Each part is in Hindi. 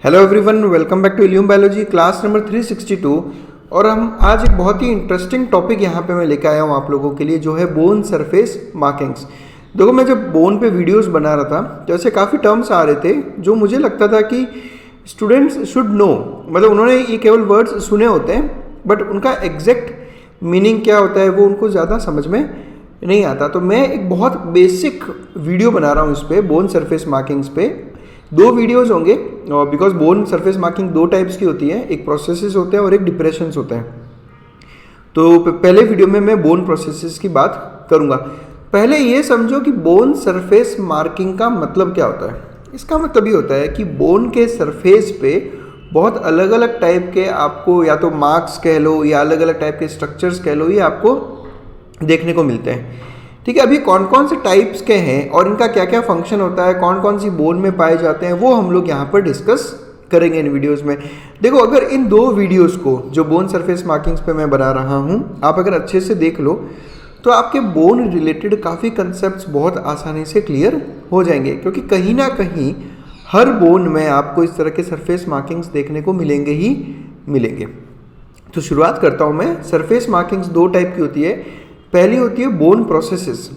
Hello everyone, welcome back to Illume biology class number 362। और हम आज एक बहुत ही इंटरेस्टिंग टॉपिक यहाँ पे मैं लेकर आया हूँ आप लोगों के लिए, जो है बोन सरफेस मार्किंग्स। देखो, मैं जब बोन पे वीडियोस बना रहा था तो ऐसे काफ़ी टर्म्स आ रहे थे जो मुझे लगता था कि स्टूडेंट्स शुड नो, मतलब उन्होंने ये केवल वर्ड्स सुने होते हैं बट उनका एग्जैक्ट मीनिंग क्या होता है वो उनको ज़्यादा समझ में नहीं आता। तो मैं एक बहुत बेसिक वीडियो बना रहा हूँ इस पर, बोन सरफेस मार्किंग्स पे। दो वीडियोस होंगे बिकॉज बोन सरफेस मार्किंग दो टाइप्स की होती है, एक प्रोसेसेस होते हैं और एक डिप्रेशंस होते हैं। तो पहले वीडियो में मैं बोन प्रोसेसेस की बात करूंगा। पहले ये समझो कि बोन सरफेस मार्किंग का मतलब क्या होता है। इसका मतलब ये होता है कि बोन के सरफेस पे बहुत अलग अलग टाइप के आपको या तो मार्क्स कह लो या अलग अलग टाइप के स्ट्रक्चर्स कह लो, ये आपको देखने को मिलते हैं। ठीक है, अभी कौन कौन से टाइप्स के हैं और इनका क्या क्या फंक्शन होता है, कौन कौन सी बोन में पाए जाते हैं, वो हम लोग यहाँ पर डिस्कस करेंगे इन वीडियोस में। देखो, अगर इन दो वीडियोस को जो बोन सरफेस मार्किंग्स पे मैं बना रहा हूँ, आप अगर अच्छे से देख लो तो आपके बोन रिलेटेड काफ़ी कंसेप्ट्स बहुत आसानी से क्लियर हो जाएंगे, क्योंकि कहीं ना कहीं हर बोन में आपको इस तरह के सरफेस मार्किंग्स देखने को मिलेंगे ही मिलेंगे। तो शुरुआत करता हूँ मैं। सरफेस मार्किंग्स दो टाइप की होती है। पहली होती है बोन प्रोसेसेस।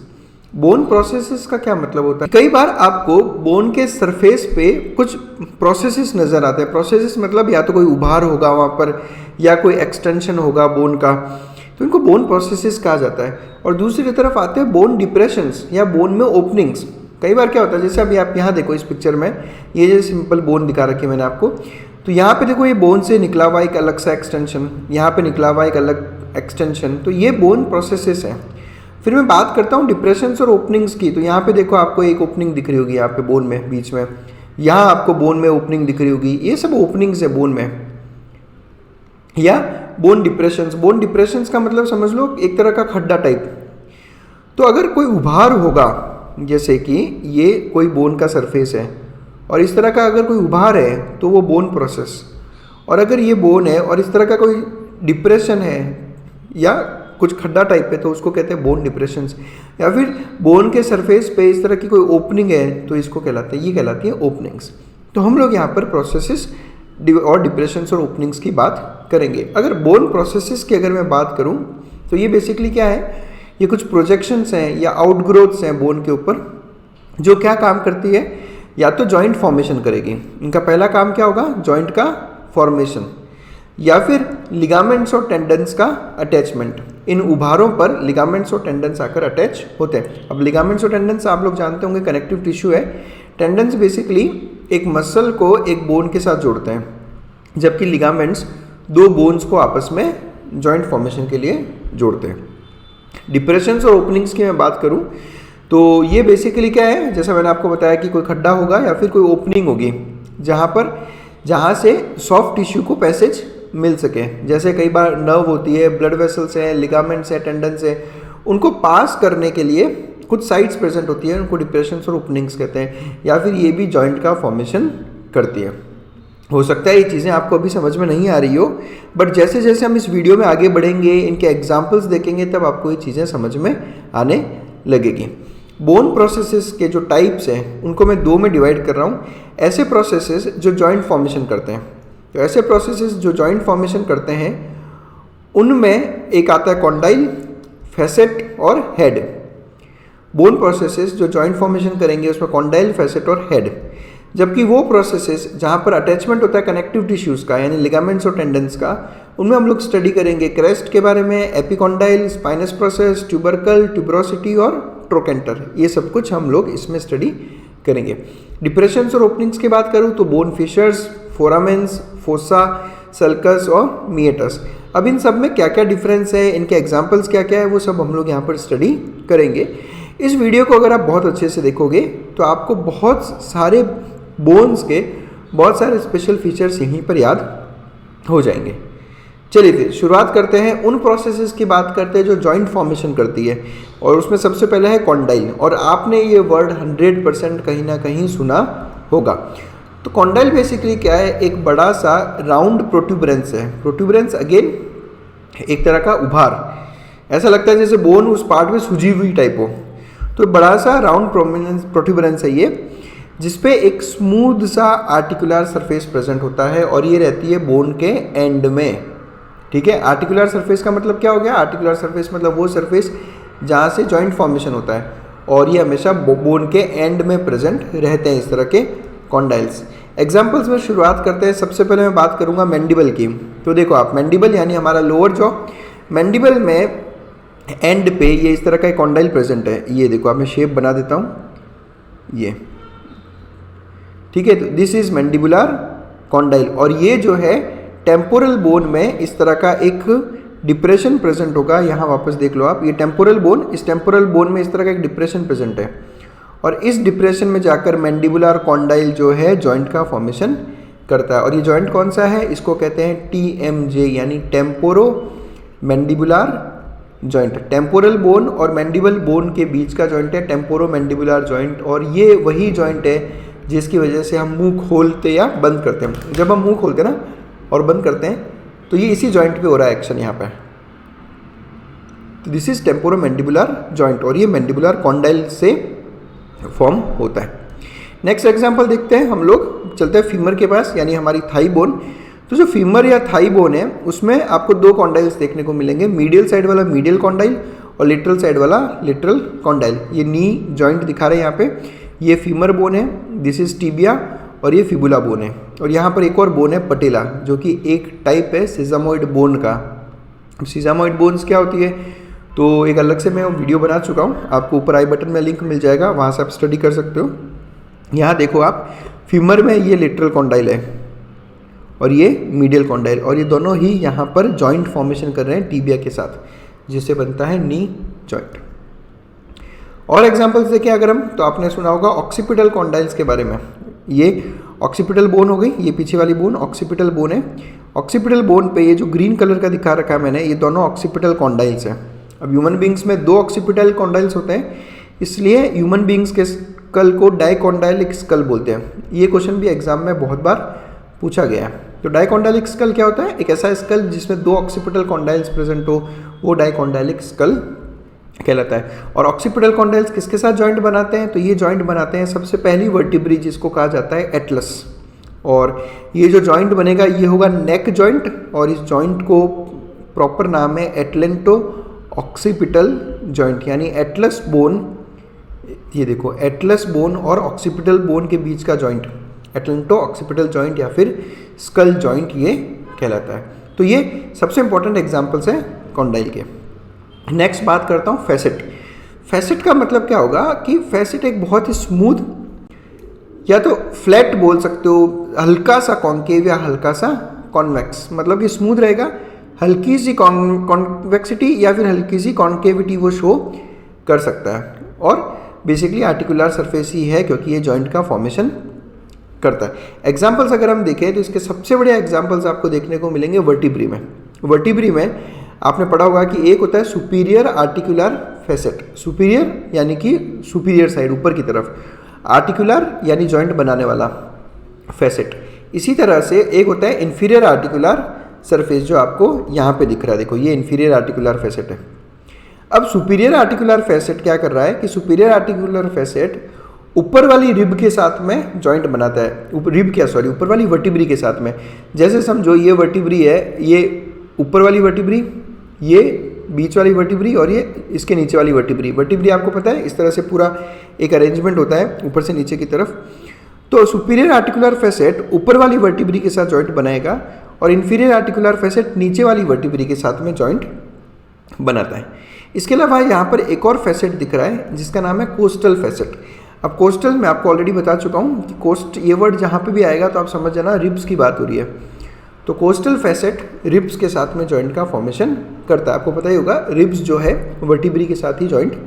बोन प्रोसेसेस का क्या मतलब होता है? कई बार आपको बोन के सरफेस पे कुछ प्रोसेसेस नजर आते हैं। प्रोसेसेस मतलब या तो कोई उभार होगा वहाँ पर या कोई एक्सटेंशन होगा बोन का, तो इनको बोन प्रोसेसेस कहा जाता है। और दूसरी तरफ आते हैं बोन डिप्रेशंस या बोन में ओपनिंग्स। कई बार क्या होता है, जैसे अभी आप यहाँ देखो इस पिक्चर में, ये जो सिंपल बोन दिखा रखी है मैंने आपको, तो यहाँ पे देखो ये बोन से निकला हुआ एक अलग सा एक्सटेंशन, यहाँ पे निकला हुआ एक अलग एक्सटेंशन, तो ये बोन प्रोसेसेस हैं। फिर मैं बात करता हूँ डिप्रेशंस और ओपनिंग्स की। तो यहाँ पे देखो आपको एक ओपनिंग दिख रही होगी यहाँ पे बोन में बीच में, यहाँ आपको बोन में ओपनिंग दिख रही होगी, ये सब ओपनिंग्स है बोन में। या बोन डिप्रेशंस, बोन डिप्रेशंस का मतलब समझ लो एक तरह का खड्डा टाइप। तो अगर कोई उभार होगा, जैसे कि ये कोई बोन का सरफेस है और इस तरह का अगर कोई उभार है तो वो बोन प्रोसेस, और अगर ये बोन है और इस तरह का कोई डिप्रेशन है या कुछ खड्डा टाइप है तो उसको कहते हैं बोन डिप्रेशंस। या फिर बोन के सरफेस पे इस तरह की कोई ओपनिंग है तो इसको कहलाते हैं, ये कहलाती है ओपनिंग्स। तो हम लोग यहाँ पर प्रोसेसेस और डिप्रेशंस और ओपनिंग्स की बात करेंगे। अगर बोन प्रोसेसेस की अगर मैं बात करूँ तो ये बेसिकली क्या है, ये कुछ प्रोजेक्शंस हैं या आउटग्रोथ्स हैं बोन के ऊपर, जो क्या काम करती है, या तो जॉइंट फॉर्मेशन करेगी। इनका पहला काम क्या होगा, जॉइंट का फॉर्मेशन, या फिर लिगामेंट्स और टेंडन्स का अटैचमेंट। इन उभारों पर लिगामेंट्स और टेंडन्स आकर अटैच होते हैं। अब लिगामेंट्स और टेंडन्स आप लोग जानते होंगे कनेक्टिव टिश्यू है। टेंडन्स बेसिकली एक मसल को एक बोन के साथ जोड़ते हैं, जबकि लिगामेंट्स दो बोन्स को आपस में जॉइंट फॉर्मेशन के लिए जोड़ते हैं। डिप्रेशंस और ओपनिंग्स की मैं बात करूं तो ये बेसिकली क्या है, जैसा मैंने आपको बताया कि कोई खड्डा होगा या फिर कोई ओपनिंग होगी जहाँ से सॉफ्ट टिश्यू को पैसेज मिल सके। जैसे कई बार नर्व होती है, ब्लड वेसल्स है, लिगामेंट्स है, टेंडन्स है, उनको पास करने के लिए कुछ साइट्स प्रेजेंट होती है, उनको डिप्रेशंस और ओपनिंग्स कहते हैं। या फिर ये भी जॉइंट का फॉर्मेशन करती है। हो सकता है ये चीज़ें आपको अभी समझ में नहीं आ रही हो, बट जैसे जैसे हम इस वीडियो में आगे बढ़ेंगे, इनके एग्जाम्पल्स देखेंगे, तब आपको ये चीज़ें समझ में आने लगेगी। बोन प्रोसेसेस के जो टाइप्स हैं उनको मैं दो में डिवाइड कर रहा हूँ। ऐसे प्रोसेसेस जो जॉइंट फॉर्मेशन करते हैं, तो ऐसे प्रोसेसेस जो जॉइंट फॉर्मेशन करते हैं उनमें एक आता है कॉन्डाइल, फैसेट और हेड। बोन प्रोसेसेस जो जॉइंट फॉर्मेशन करेंगे उसमें कॉन्डाइल, फैसेट और हेड। जबकि वो प्रोसेसेस जहाँ पर अटैचमेंट होता है कनेक्टिव टिश्यूज़ का, यानी लिगामेंट्स और टेंडन्स का, उनमें हम लोग स्टडी करेंगे क्रेस्ट के बारे में, epicondyle, spinous process, tubercle, tuberosity और ट्रोकेंटर। ये सब कुछ हम लोग इसमें स्टडी करेंगे। डिप्रेशंस और ओपनिंग्स की बात करूँ तो बोन फिशर्स, फोरामेंस, फोसा, सल्कस और मिएटस। अब इन सब में क्या क्या डिफरेंस है, इनके एग्जाम्पल्स क्या क्या है, वो सब हम लोग यहाँ पर स्टडी करेंगे। इस वीडियो को अगर आप बहुत अच्छे से देखोगे तो आपको बहुत सारे बोन्स के बहुत सारे स्पेशल फीचर्स यहीं पर याद हो जाएंगे। चलिए फिर शुरुआत करते हैं। उन प्रोसेसेस की बात करते हैं जो जॉइंट फॉर्मेशन करती है, और उसमें सबसे पहले है कॉन्डाइल। और आपने ये वर्ड 100% कहीं ना कहीं सुना होगा। तो कॉन्डाइल बेसिकली क्या है, एक बड़ा सा राउंड प्रोट्यूबरेंस है। प्रोट्यूबरेंस अगेन एक तरह का उभार, ऐसा लगता है जैसे बोन उस पार्ट में सूजी हुई टाइप हो। तो बड़ा सा राउंड प्रोट्यूबरेंस है ये, जिसपे एक स्मूथ सा आर्टिकुलर सरफेस प्रेजेंट होता है और ये रहती है बोन के एंड में। ठीक है, आर्टिकुलर सरफेस का मतलब क्या हो गया? आर्टिकुलर सरफेस मतलब वो सरफेस जहाँ से जॉइंट फॉर्मेशन होता है और ये हमेशा बोन के एंड में प्रेजेंट रहते हैं इस तरह के कॉन्डाइल्स। एग्जाम्पल्स में शुरुआत करते हैं। सबसे पहले मैं बात करूंगा मैंडिबल की। तो देखो आप, मैंडिबल यानी हमारा लोअर जॉ, मैंडिबल में एंड पे ये इस तरह का एक कॉन्डाइल प्रेजेंट है। ये देखो आप, मैं शेप बना देता हूँ ये, ठीक है। तो दिस इज मैंडिबुलर कॉन्डाइल और ये जो है टेम्पोरल बोन में इस तरह का एक डिप्रेशन प्रेजेंट होगा। यहाँ वापस देख लो आप, ये टेम्पोरल बोन, इस टेम्पोरल बोन में इस तरह का एक डिप्रेशन प्रेजेंट है और इस डिप्रेशन में जाकर मैंडिबुलर कॉन्डाइल जो है जॉइंट का फॉर्मेशन करता है। और ये जॉइंट कौन सा है? इसको कहते हैं TMJ यानी temporo mandibular joint. Temporal bone और मैंडिबल बोन के बीच का जॉइंट है टेम्पोरो मैंडिबुलर जॉइंट और ये वही जॉइंट है जिसकी वजह से हम मुंह खोलते या बंद करते हैं। जब हम मुंह खोलते हैं ना और बंद करते हैं तो ये इसी जॉइंट पे हो रहा है एक्शन यहाँ पे। तो this is temporo mandibular joint और ये मैंडिबुलर कॉन्डाइल से फॉर्म होता है। नेक्स्ट एग्जांपल देखते हैं हम लोग, चलते हैं फीमर के पास यानी हमारी थाई बोन। तो जो फीमर या थाई बोन है उसमें आपको दो कॉन्डाइल्स देखने को मिलेंगे, मीडियल साइड वाला मीडियल कॉन्डाइल और लिटरल साइड वाला लिटरल कॉन्डाइल। ये नी जॉइंट दिखा रहे हैं यहाँ पे, ये फीमर बोन है, दिस इज टिबिया और ये फिबुला बोन है। और यहाँ पर एक और बोन है पटेला, जो कि एक टाइप है सिजामोइड बोन का। सिजामोइड बोन्स क्या होती है तो एक अलग से मैं वीडियो बना चुका हूँ, आपको ऊपर आई बटन में लिंक मिल जाएगा, वहाँ से आप स्टडी कर सकते हो। यहाँ देखो आप, फीमर में ये लिटरल कॉन्डाइल है और ये मीडियल कॉन्डाइल और ये दोनों ही यहाँ पर जॉइंट फॉर्मेशन कर रहे हैं टीबिया के साथ, जिससे बनता है नी जॉइंट। और एग्जांपल्स देखें अगर हम, तो आपने सुना होगा ऑक्सीपिटल कॉन्डाइल्स के बारे में। ये ऑक्सीपिटल बोन हो गई, ये पीछे वाली बोन ऑक्सीपिटल बोन है। ऑक्सीपिटल बोन पे ये जो ग्रीन कलर का दिखा रखा है मैंने, ये दोनों ऑक्सीपिटल कॉन्डाइल्स हैं। अब ह्यूमन बींग्स में दो ऑक्सीपिटल कॉन्डाइल्स होते हैं, इसलिए ह्यूमन बींग्स के स्कल को डाइकॉन्डाइलिक स्कल बोलते हैं। ये क्वेश्चन भी एग्जाम में बहुत बार पूछा गया है। तो डाइकॉन्डाइलिक स्कल क्या होता है? एक ऐसा स्कल जिसमें दो ऑक्सीपिटल कॉन्डाइल्स प्रेजेंट हो, वो डाइकॉन्डाइलिक स्कल कहलाता है। और ऑक्सीपिटल कॉन्डाइल्स किसके साथ जॉइंट बनाते हैं? तो ये जॉइंट बनाते हैं सबसे पहली वर्टिब्री जिसको कहा जाता है एटलस। और ये जो जॉइंट बनेगा ये होगा नेक जॉइंट और इस जॉइंट को प्रॉपर नाम है एटलेंटो ऑक्सीपिटल जॉइंट यानी एटलस बोन। ये देखो, एटलस बोन और ऑक्सीपिटल बोन के बीच का जॉइंट एटलेंटो ऑक्सीपिटल जॉइंट या फिर स्कल जॉइंट ये कहलाता है। तो ये सबसे इंपॉर्टेंट एग्जांपल्स हैं कॉन्डाइल के। नेक्स्ट बात करता हूँ फैसेट। फैसेट का मतलब क्या होगा कि फैसेट एक बहुत ही स्मूथ या तो फ्लैट बोल सकते हो, हल्का सा कॉन्केव या हल्का सा कॉन्वेक्स, मतलब कि स्मूथ रहेगा, हल्की सी कॉन्वेक्सिटी या फिर हल्की सी कॉन्केविटी वो शो कर सकता है। और बेसिकली आर्टिकुलर सरफेस ही है क्योंकि ये जॉइंट का फॉर्मेशन करता है। एग्जाम्पल्स अगर हम देखें तो इसके सबसे बड़े एग्जाम्पल्स आपको देखने को मिलेंगे वर्टिब्री में। वर्टिब्री में आपने पढ़ा होगा कि एक होता है सुपीरियर आर्टिकुलर फैसेट, सुपीरियर यानी कि सुपीरियर साइड ऊपर की तरफ, आर्टिकुलर यानी जॉइंट बनाने वाला फैसेट। इसी तरह से एक होता है इंफीरियर आर्टिकुलर सरफेस जो आपको यहाँ पे दिख रहा है, देखो ये इंफीरियर आर्टिकुलर फैसेट है। अब सुपीरियर आर्टिकुलर फैसेट क्या कर रहा है कि सुपीरियर आर्टिकुलर फैसेट ऊपर वाली रिब के साथ में जॉइंट बनाता है, ऊपर वाली वर्टिब्री के साथ में। जैसे समझो ये वर्टिब्री है, ये ऊपर वाली वर्टिब्री, ये बीच वाली वर्टिब्री और ये इसके नीचे वाली वर्टिब्री। वर्टिब्री आपको पता है इस तरह से पूरा एक अरेंजमेंट होता है ऊपर से नीचे की तरफ। तो सुपीरियर आर्टिकुलर फैसेट ऊपर वाली वर्टिब्री के साथ जॉइंट बनाएगा और इंफीरियर आर्टिकुलर फैसेट नीचे वाली वर्टिब्री के साथ में जॉइंट बनाता है। इसके अलावा यहाँ पर एक और फैसेट दिख रहा है जिसका नाम है कोस्टल फैसेट। अब कोस्टल मैं आपको ऑलरेडी बता चुका हूँ कि कोस्ट ये वर्ड जहाँ पे भी आएगा तो आप समझ जाना रिब्स की बात हो रही है। तो कोस्टल फैसेट रिब्स के साथ में जॉइंट का फॉर्मेशन करता है। आपको पता ही होगा रिब्स जो है वर्टिब्री के साथ ही जॉइंट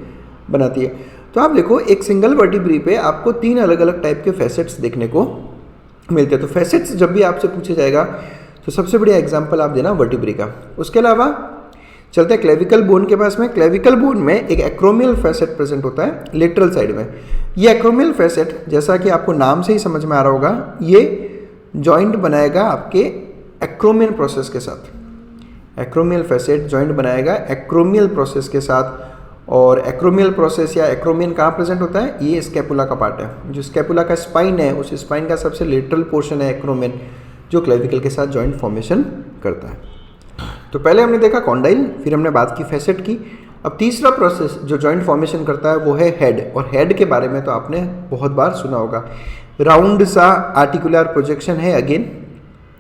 बनाती है। तो आप देखो एक सिंगल वर्टिब्री पे आपको 3 अलग अलग टाइप के फैसेट्स देखने को मिलते हैं। तो फैसेट्स जब भी आपसे पूछा जाएगा तो सबसे बढ़िया एग्जाम्पल आप देना वर्टिब्री का। उसके अलावा चलते हैं क्लेविकल बोन के पास में। क्लेविकल बोन में एक एक्रोमियल फैसेट प्रेजेंट होता है लेटरल साइड में। ये एक्रोमियल फैसेट जैसा कि आपको नाम से ही समझ में आ रहा होगा, ये जॉइंट बनाएगा आपके एक्रोमियल प्रोसेस के साथ। एक्रोमियल फैसेट जॉइंट बनाएगा एक्रोमियल प्रोसेस के साथ और एक्रोमियल प्रोसेस या एक्रोमियन कहाँ प्रेजेंट होता है, ये स्कैपुला का पार्ट है। जो स्कैपुला का स्पाइन है, उस स्पाइन का सबसे लेटरल पोर्शन है एक्रोमियन, जो क्लेविकल के साथ जॉइंट फॉर्मेशन करता है। तो पहले हमने देखा कॉन्डाइल, फिर हमने बात की फैसेट की। अब तीसरा प्रोसेस जो जॉइंट फॉर्मेशन करता है वो है हेड, और हेड के बारे में तो आपने बहुत बार सुना होगा। राउंड सा आर्टिकुलर प्रोजेक्शन है अगेन,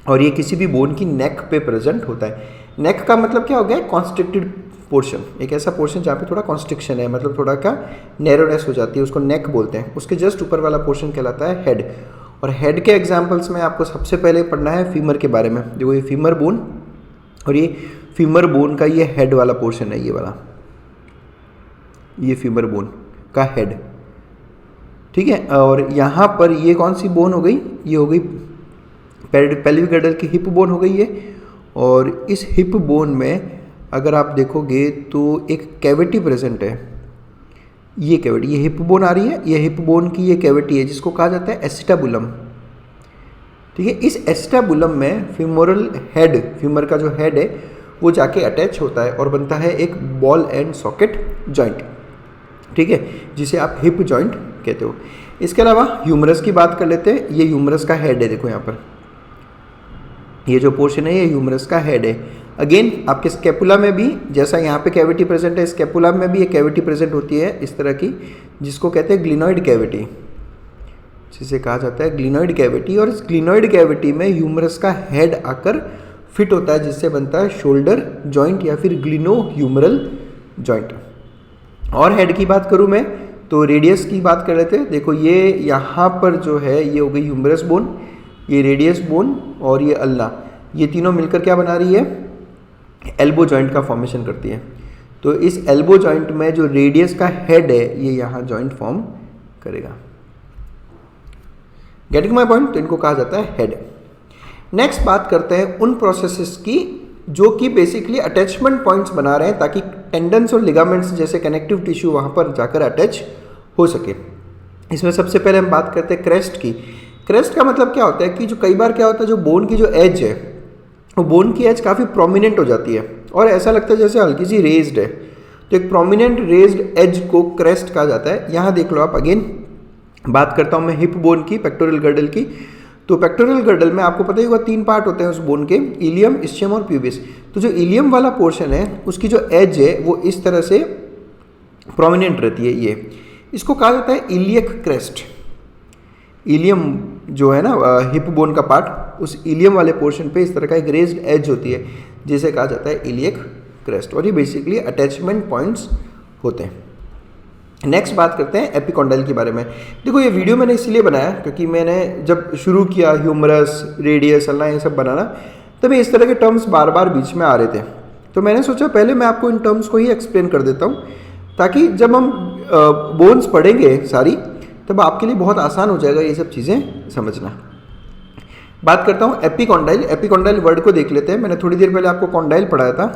और ये किसी भी बोन की नेक पे प्रेजेंट होता है। नेक का मतलब क्या हो गया, कॉन्स्ट्रिक्टेड पोर्शन, एक ऐसा पोर्शन जहाँ पे थोड़ा कॉन्स्ट्रिक्शन है, मतलब थोड़ा का नैरोनेस हो जाती है, उसको नेक बोलते हैं। उसके जस्ट ऊपर वाला पोर्शन कहलाता है हेड। और हेड के एग्जाम्पल्स में आपको सबसे पहले पढ़ना है फीमर के बारे में। देखो ये फीमर बोन, और ये फीमर बोन का ये हेड वाला पोर्शन है, ये वाला, ये फीमर बोन का हेड, ठीक है। और यहाँ पर ये कौन सी बोन हो गई, ये हो गई पेल्विक गिर्डल की हिप बोन हो गई है। और इस हिप बोन में अगर आप देखोगे तो एक कैविटी प्रेजेंट है, ये कैविटी, ये हिप बोन आ रही है, ये हिप बोन की ये कैविटी है जिसको कहा जाता है एसिटाबुलम, ठीक है। इस एसिटाबुलम में फीमोरल हेड, फीमर का जो हेड है वो जाके अटैच होता है और बनता है एक बॉल एंड सॉकेट जॉइंट, ठीक है, जिसे आप हिप जॉइंट कहते हो। इसके अलावा ह्यूमरस की बात कर लेते हैं। ये ह्यूमरस का हेड है, देखो यहाँ पर ये जो पोर्शन है ये ह्यूमरस का हेड है। अगेन आपके स्कैपुला में भी जैसा यहाँ पे कैविटी प्रेजेंट है, स्कैपुला में भी एक कैविटी प्रेजेंट होती है इस तरह की, जिसको कहते हैं ग्लिनोइड कैविटी, जिसे कहा जाता है ग्लिनोइड कैविटी। और इस ग्लिनोइड कैविटी में ह्यूमरस का हेड आकर फिट होता है, जिससे बनता है शोल्डर जॉइंट या फिर ग्लिनो ह्यूमरल जॉइंट। और हेड की बात करूँ मैं तो रेडियस की बात कर लेते हैं। देखो ये यहाँ पर जो है ये हो गई ह्यूमरस बोन, ये रेडियस बोन और ये अल्ना, ये तीनों मिलकर क्या बना रही है, एल्बो जॉइंट का फॉर्मेशन करती है। तो इस एल्बो जॉइंट में जो रेडियस का हेड है ये यहाँ जॉइंट फॉर्म करेगा। गेटिंग माय पॉइंट, तो इनको कहा जाता है हेड। नेक्स्ट बात करते हैं उन प्रोसेसेस की जो कि बेसिकली अटैचमेंट पॉइंट्स बना रहे हैं ताकि टेंडन्स और लिगामेंट्स जैसे कनेक्टिव टिश्यू वहाँ पर जाकर अटैच हो सके। इसमें सबसे पहले हम बात करते हैं क्रेस्ट की। क्रेस्ट का मतलब क्या होता है कि जो कई बार क्या होता है, जो बोन की जो एज है वो बोन की एज काफ़ी प्रोमिनेंट हो जाती है और ऐसा लगता है जैसे हल्की सी रेज्ड है, तो एक प्रोमिनेंट रेज्ड एज को क्रेस्ट कहा जाता है। यहाँ देख लो आप, अगेन बात करता हूँ मैं हिप बोन की, पेक्टोरल गर्डल की। तो पेक्टोरल गर्डल में आपको पता ही होगा 3 पार्ट होते हैं उस बोन के, इलियम, इस्चियम और प्यूबिस। तो जो इलियम वाला पोर्शन है उसकी जो एज है वो इस तरह से प्रोमिनेंट रहती है, ये इसको कहा जाता है इलियक क्रेस्ट। इलियम जो है ना हिप बोन का पार्ट, उस इलियम वाले पोर्शन पे इस तरह का एक रेज्ड एज होती है जिसे कहा जाता है इलियक क्रेस्ट, और ये बेसिकली अटैचमेंट पॉइंट्स होते हैं। नेक्स्ट बात करते हैं एपिकॉन्डाइल के बारे में। देखो ये वीडियो मैंने इसीलिए बनाया क्योंकि मैंने जब शुरू किया ह्यूमरस, रेडियस, अल्ना ये सब बनाना, तभी इस तरह के टर्म्स बार बार बीच में आ रहे थे। तो मैंने सोचा पहले मैं आपको इन टर्म्स को ही एक्सप्लेन कर देता हूँ ताकि जब हम बोन्स पढ़ेंगे सारी, तब आपके लिए बहुत आसान हो जाएगा ये सब चीज़ें समझना। बात करता हूँ एपिकॉन्डाइल। एपिकॉन्डाइल वर्ड को देख लेते हैं। मैंने थोड़ी देर पहले आपको कॉन्डाइल पढ़ाया था,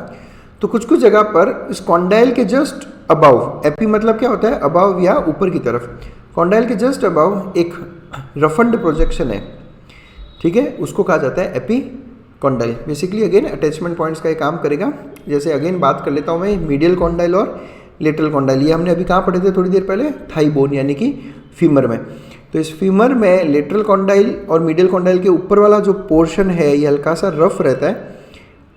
तो कुछ कुछ जगह पर इस कॉन्डाइल के जस्ट अबाव, एपी मतलब क्या होता है, अबाव या ऊपर की तरफ, कॉन्डाइल के जस्ट अबाव एक रफंड प्रोजेक्शन है, ठीक है, उसको कहा जाता है epicondyle. Basically again attachment points का ये काम करेगा। जैसे अगेन बात कर लेता हूँ मैं मीडियल कॉन्डाइल और लेटरल कॉन्डाइल। ये हमने अभी कहाँ पढ़े थे थोड़ी देर पहले, थाई बोन यानी कि फीमर में। तो इस फीमर में लेटरल कॉन्डाइल और मीडियल कॉन्डाइल के ऊपर वाला जो पोर्शन है ये हल्का सा रफ रहता है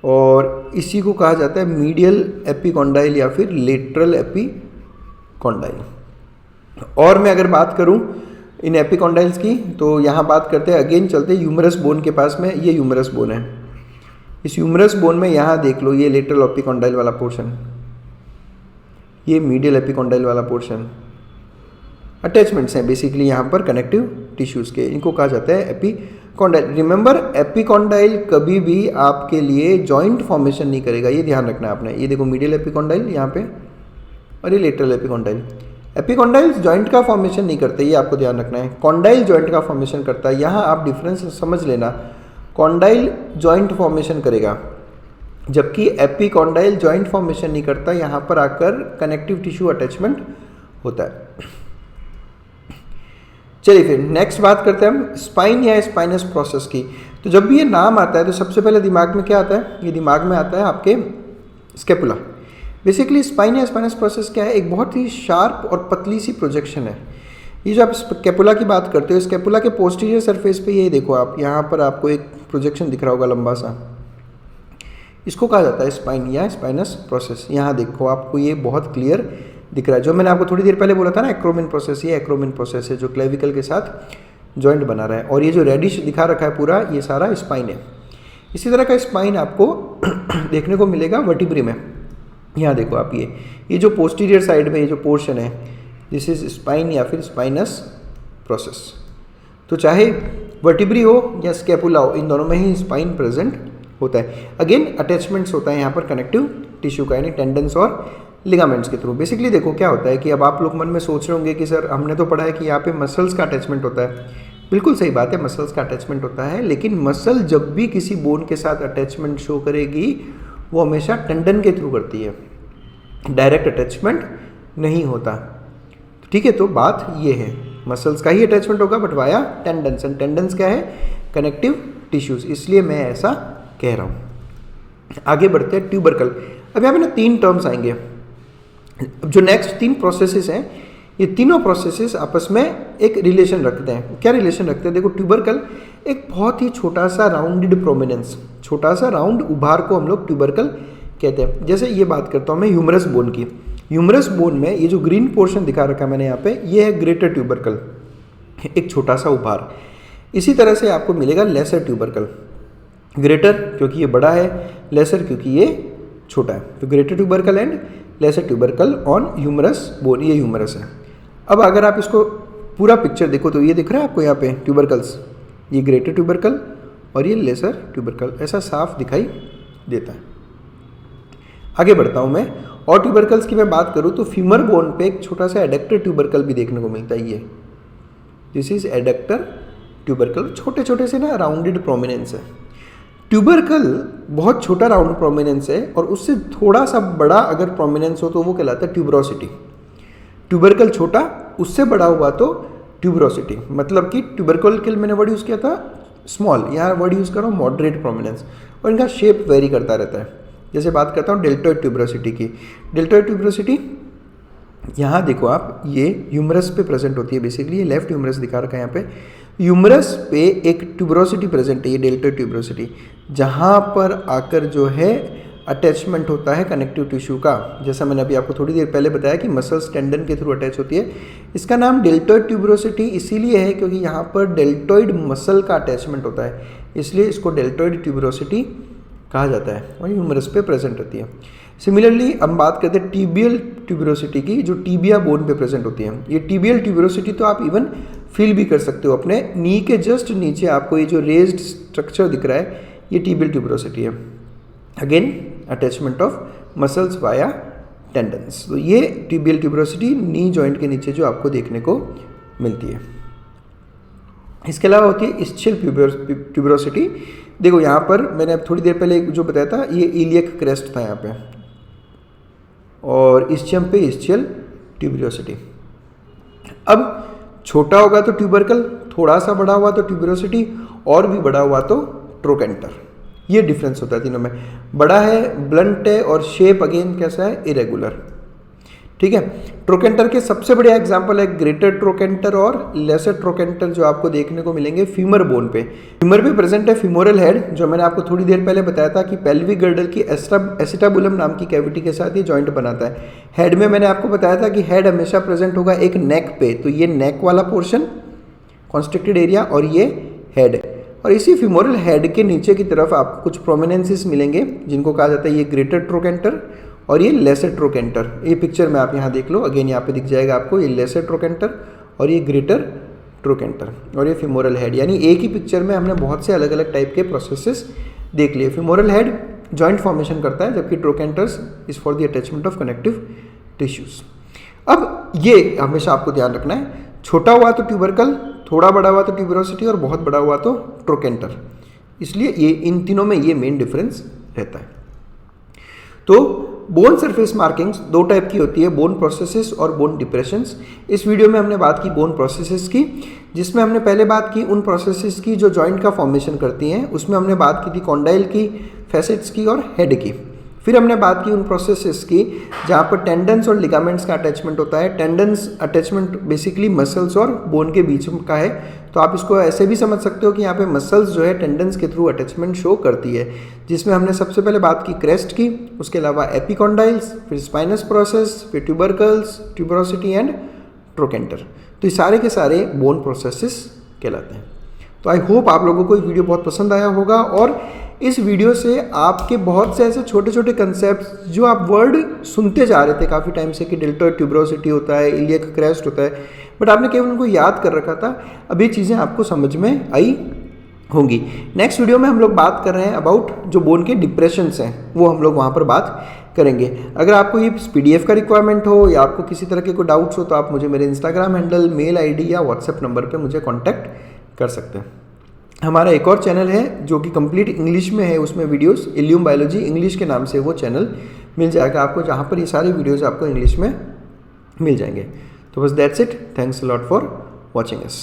और इसी को कहा जाता है मीडियल एपिकॉन्डाइल या फिर लेटरल एपिकॉन्डाइल। और मैं अगर बात करूं इन एपिकॉन्डाइल्स की तो यहाँ बात करते हैं, अगेन चलते हैं ह्यूमरस बोन के पास में। ये ह्यूमरस बोन है। इस ह्यूमरस बोन में यहाँ देख लो, ये लेटरल एपिकॉन्डाइल वाला पोर्शन, ये मीडियल एपिकॉन्डाइल वाला पोर्शन, अटैचमेंट्स हैं बेसिकली यहाँ पर कनेक्टिव टिश्यूज़ के, इनको कहा जाता है एपिकॉन्डाइल। रिमेंबर एपिकॉन्डाइल कभी भी आपके लिए जॉइंट फॉर्मेशन नहीं करेगा, ये ध्यान रखना है आपने। ये देखो मीडियल एपिकॉन्डाइल यहाँ पे और ये लेटरल एपिकॉन्डाइल। एपिकॉन्डाइल जॉइंट का फॉर्मेशन नहीं करते, ये आपको ध्यान रखना है। कॉन्डाइल जॉइंट का फॉर्मेशन करता है। यहाँ आप डिफरेंस समझ लेना, कॉन्डाइल जॉइंट फॉर्मेशन करेगा जबकि एपिकॉन्डाइल जॉइंट फॉर्मेशन नहीं करता। यहाँ पर आकर कनेक्टिव टिश्यू अटैचमेंट होता है। चलिए फिर नेक्स्ट बात करते हैं हम स्पाइन या स्पाइनस प्रोसेस की। तो जब भी ये नाम आता है तो सबसे पहले दिमाग में क्या आता है, ये दिमाग में आता है आपके स्कैपुला। बेसिकली स्पाइन या स्पाइनस प्रोसेस क्या है, एक बहुत ही शार्प और पतली सी प्रोजेक्शन है। ये जो आप स्कैपुला की बात करते हो, स्कैपुला के पोस्टीरियर सरफेस पे ये देखो आप, यहाँ पर आपको एक प्रोजेक्शन दिख रहा होगा लंबा सा, इसको कहा जाता है स्पाइन या स्पाइनस प्रोसेस। यहाँ देखो आपको ये बहुत क्लियर दिख रहा है। जो मैंने आपको थोड़ी देर पहले बोला था ना एक्रोमिन प्रोसेस, ये एक्रोमिन प्रोसेस है जो क्लेविकल के साथ जॉइंट बना रहा है। और ये जो रेडिश दिखा रखा है पूरा, ये सारा स्पाइन है। इसी तरह का स्पाइन आपको देखने को मिलेगा वर्टिब्री में। यहाँ देखो आप, ये जो पोस्टीरियर साइड में ये जो पोर्शन है, दिस इज स्पाइन या फिर स्पाइनस प्रोसेस। तो चाहे वर्टिब्री हो या स्कैपुला हो, इन दोनों में ही स्पाइन प्रेजेंट होता है। अगेन अटैचमेंट्स होता है यहाँ पर कनेक्टिव टिश्यू का, यानी टेंडन्स और लिगामेंट्स के थ्रू। बेसिकली देखो क्या होता है कि अब आप लोग मन में सोच रहे होंगे कि सर हमने तो पढ़ा है कि यहाँ पे मसल्स का अटैचमेंट होता है। बिल्कुल सही बात है, मसल्स का अटैचमेंट होता है, लेकिन मसल जब भी किसी बोन के साथ अटैचमेंट शो करेगी वो हमेशा टेंडन के थ्रू करती है, डायरेक्ट अटैचमेंट नहीं होता। ठीक है, तो बात ये है, मसल्स का ही अटैचमेंट होगा but via tendons. And tendons क्या है? कनेक्टिव टिश्यूज, इसलिए मैं ऐसा कह रहा हूँ। आगे बढ़ते हैं, ट्यूबरकल। अब यहाँ पे ना 3 टर्म्स आएंगे। जो नेक्स्ट 3 प्रोसेसेस हैं, ये तीनों प्रोसेसेस आपस में एक रिलेशन रखते हैं। क्या रिलेशन रखते हैं? देखो, ट्यूबरकल एक बहुत ही छोटा सा राउंडेड प्रोमिनेंस, छोटा सा राउंड उभार को हम लोग ट्यूबरकल कहते हैं। जैसे ये बात करता हूँ मैं ह्यूमरस बोन की। ह्यूमरस बोन में ये जो ग्रीन पोर्शन दिखा रखा है मैंने यहाँ पे, ये है ग्रेटर ट्यूबरकल, एक छोटा सा उभार। इसी तरह से आपको मिलेगा लेसर ट्यूबरकल। ग्रेटर क्योंकि ये बड़ा है, लेसर क्योंकि ये छोटा है। तो greater tubercle and lesser tubercle on humerus bone, ये ह्यूमरस है। अब अगर आप इसको पूरा पिक्चर देखो तो ये दिख रहा है आपको यहाँ पे ट्यूबरकल्स, ये ग्रेटर ट्यूबरकल और ये लेसर ट्यूबरकल, ऐसा साफ दिखाई देता है। आगे बढ़ता हूँ मैं, और ट्यूबरकल्स की मैं बात करूँ तो फीमर बोन पे एक छोटा सा एडक्टर ट्यूबरकल भी देखने को मिलता है। ये दिस इज एडक्टर ट्यूबरकल, छोटे छोटे से ना राउंडेड प्रोमिनेंस है। ट्यूबरकल बहुत छोटा राउंड प्रोमिनेंस है और उससे थोड़ा सा बड़ा अगर प्रोमिनेंस हो तो वो कहलाता है ट्यूबरोसिटी। ट्यूबरकल छोटा, उससे बड़ा हुआ तो ट्यूबरोसिटी। मतलब कि ट्यूबरकल के मैंने वर्ड यूज़ किया था स्मॉल, यहाँ वर्ड यूज़ कर रहा हूँ मॉडरेट प्रोमिनेंस, और इनका शेप वेरी करता रहता है। जैसे बात करता हूँ डेल्टॉइड ट्यूबरोसिटी की। डेल्टॉइड ट्यूबरोसिटी यहाँ देखो आप, ये ह्यूमरस पे प्रेजेंट होती है। बेसिकली ये लेफ्ट ह्यूमरस दिखा रखा है यहाँ पे। ह्यूमरस पे एक ट्यूबरोसिटी प्रेजेंट है, ये डेल्टॉइड ट्यूबरोसिटी, जहाँ पर आकर जो है अटैचमेंट होता है कनेक्टिव टिश्यू का। जैसा मैंने अभी आपको थोड़ी देर पहले बताया कि मसल्स टेंडन के थ्रू अटैच होती है। इसका नाम डेल्टॉइड ट्यूबरोसिटी इसीलिए है क्योंकि यहाँ पर डेल्टॉइड मसल का अटैचमेंट होता है, इसलिए इसको डेल्टॉइड ट्यूबरोसिटी कहा जाता है और ह्यूमरस पे प्रेजेंट होती है। सिमिलरली हम बात करते हैं टीबियल ट्यूबरोसिटी की, जो टीबिया बोन पे प्रेजेंट होती है। ये टीबियल ट्यूबरोसिटी तो आप इवन फील भी कर सकते हो अपने नी के जस्ट नीचे, आपको ये जो रेज्ड स्ट्रक्चर दिख रहा है, ये टीबियल ट्यूबरोसिटी है। Again attachment of muscles via tendons. तो ये टीबियल ट्यूबरोसिटी नी जॉइंट के नीचे जो आपको देखने को मिलती है। इसके अलावा होती है इस्चियल ट्यूबरोसिटी। देखो यहाँ पर मैंने अब थोड़ी देर पहले जो बताया था, ये इलियक क्रेस्ट था यहाँ पे, और इस्चियम पे इस्चियल ट्यूबरोसिटी। अब छोटा होगा तो ट्यूबरकल, थोड़ा सा बड़ा हुआ तो ट्यूबरोसिटी, और भी बड़ा हुआ तो ट्रोकेंटर। ये डिफरेंस होता है तीनों में। बड़ा है, ब्लंट है, और शेप अगेन कैसा है? इरेगुलर। ठीक है। ट्रोकेंटर के सबसे बढ़िया एग्जांपल है ग्रेटर ट्रोकेंटर और लेसर ट्रोकेंटर, जो आपको देखने को मिलेंगे फीमर बोन पे। फीमर पे प्रेजेंट है फीमोरल हेड, जो मैंने आपको थोड़ी देर पहले बताया था कि पेल्विक गर्डल की एसिटाबुलम नाम की कैविटी के साथ ये जॉइंट बनाता है। हेड में मैंने आपको बताया था कि हेड हमेशा प्रेजेंट होगा एक नेक पे, तो ये नेक वाला पोर्शन कॉन्स्ट्रिक्टेड एरिया, और ये हेड। और इसी फीमोरल हेड के नीचे की तरफ आपको कुछ प्रोमिनेंसेस मिलेंगे जिनको कहा जाता है ये ग्रेटर ट्रोकेंटर और ये लेसर ट्रोकेंटर। ये पिक्चर में आप यहाँ देख लो, अगेन यहाँ पे दिख जाएगा आपको ये लेसर ट्रोकेंटर और ये ग्रेटर ट्रोकेंटर और ये फीमोरल हेड। यानी एक ही पिक्चर में हमने बहुत से अलग अलग टाइप के प्रोसेसेस देख लिए। फीमोरल हेड जॉइंट फॉर्मेशन करता है, जबकि ट्रोकेंटर्स is for the attachment of connective tissues. अब ये हमेशा आपको ध्यान रखना है, छोटा हुआ तो ट्यूबरकल, थोड़ा बड़ा हुआ तो ट्यूबरोसिटी, और बहुत बड़ा हुआ तो ट्रोकेंटर। इसलिए ये इन तीनों में ये मेन डिफरेंस रहता है। तो बोन सरफेस मार्किंग्स 2 टाइप की होती है, बोन प्रोसेसेस और बोन डिप्रेशंस। इस वीडियो में हमने बात की बोन प्रोसेसेस की, जिसमें हमने पहले बात की उन प्रोसेसेस की जो जॉइंट का फॉर्मेशन करती हैं। उसमें हमने बात की थी कॉन्डाइल की, फैसेट्स की और हेड की। फिर हमने बात की उन प्रोसेसेस की जहाँ पर टेंडन्स और लिगामेंट्स का अटैचमेंट होता है। टेंडन्स अटैचमेंट बेसिकली मसल्स और बोन के बीच का है, तो आप इसको ऐसे भी समझ सकते हो कि यहाँ पे मसल्स जो है टेंडन्स के थ्रू अटैचमेंट शो करती है, जिसमें हमने सबसे पहले बात की क्रेस्ट की, उसके अलावा एपिकॉन्डाइल्स, फिर स्पाइनस प्रोसेस, फिर ट्यूबरकल्स, ट्यूबरोसिटी एंड ट्रोकेंटर। तो ये सारे के सारे बोन प्रोसेसेस कहलाते हैं। तो आई होप आप लोगों को ये वीडियो बहुत पसंद आया होगा और इस वीडियो से आपके बहुत से ऐसे छोटे छोटे कंसेप्ट जो आप वर्ड सुनते जा रहे थे काफ़ी टाइम से कि डेल्टोइड ट्यूबरोसिटी होता है, इलियक क्रेस्ट होता है, बट आपने केवल उनको याद कर रखा था, अब ये चीज़ें आपको समझ में आई होंगी। नेक्स्ट वीडियो में हम लोग बात कर रहे हैं अबाउट जो बोन के डिप्रेशंस हैं, वो हम लोग वहाँ पर बात करेंगे। अगर आपको ये PDF का रिक्वायरमेंट हो या आपको किसी तरह के कोई डाउट्स हो तो आप मुझे मेरे इंस्टाग्राम हैंडल, मेल ID या व्हाट्सएप नंबर पे मुझे कांटेक्ट कर सकते हैं। हमारा एक और चैनल है जो कि कंप्लीट इंग्लिश में है, उसमें वीडियोस इल्यूम बायोलॉजी इंग्लिश के नाम से वो चैनल मिल जाएगा आपको, जहाँ पर ये सारी वीडियोस आपको इंग्लिश में मिल जाएंगे। तो बस that's it, thanks a lot for watching us.